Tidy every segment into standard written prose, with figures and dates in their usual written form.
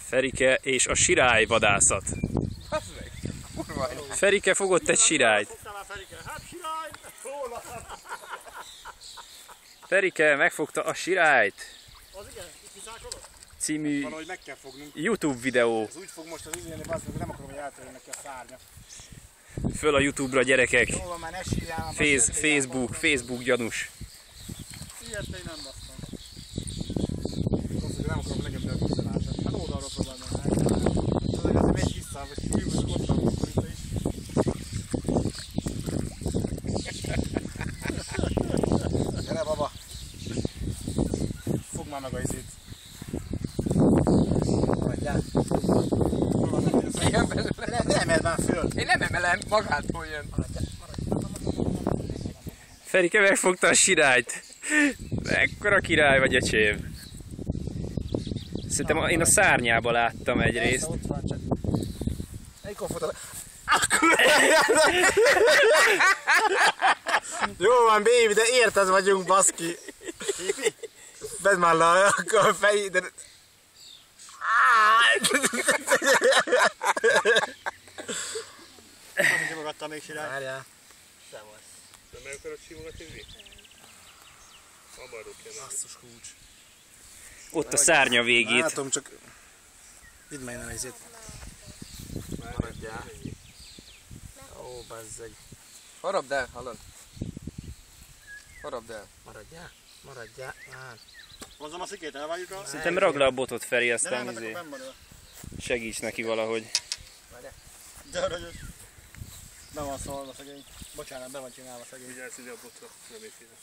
Ferike és a sirályvadászat. Ferike fogott egy sirályt. Ferike megfogta a sirályt. Című YouTube videó. Ez úgy fog most az üzélni, hogy nem akarom, hogy eltörjön neki a szárnya. Föl a YouTube-ra, gyerekek. Facebook gyanús. Ilyet én nem basztam. Azt, hogy nem akarom lenyomni a vízzelását. Hát oldalról próbálom meg. Ez megy vissza, vagy hívus ottan vissza is. Gyere baba! Fogd már meg a izét. Maradjál. Ne emeld már föl! Én nem emelem, magától jön. Ferike megfogta a sirályt. Ekkora király vagy, öcsém. Szerintem én a szárnyába láttam egyrészt. Jó van, baby, de érted vagyunk, baszki. Vedd már le a fejét, de... Azt simogattam még sirály. Várjál. Szevasz. De meg akarod simogatni mi? Abba adok el. Basszus kulcs. Ott a szárnya végét. Látom, csak... Vidd meg innen ezért. Maradjál. Ó, bazzeg. Harapd el, hallod? Harapd el. Maradjál. Maradjál. Hozzam a szikét, elvágjuk a... Szerintem ragd le a botot, Feri, aztán nem, akkor benn van ő. segíts neki valahogy. De aranyos. Be van szólva szegény. Bocsánat, be van csinálva szegény. Vigyázz ide a botra, nem épp ide.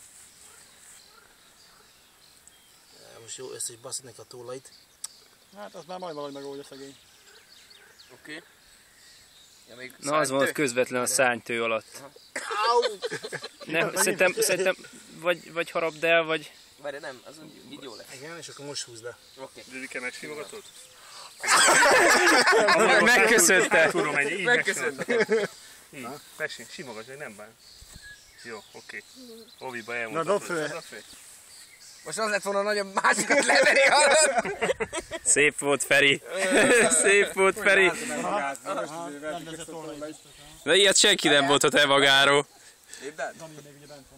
Most jó, össze is baszod neki a tollait. Hát azt már majd valahogy megoldja szegény. Oké. Ja, még Na, az volt közvetlen a szárnytő alatt. Nem, szerintem vagy harapd el, vagy... Várj, nem, az így jó lesz. Igen, és akkor most húzd le. Oké. Didike, megsimogatod? Megköszönte. Tudom, ennyi, így Megköszönöm. Így, mesélj, simogatj, hogy nem bán. Jó, oké. Oviba Na, elmondhatod. dob föl. Most az lett volna nagyon másikat levenni, hallod? Szép volt, Feri. Szép volt, Feri. Rendezett volna így. De ilyet senki nem mondhat el magáról. Lépd át. Dani még ugye bent van.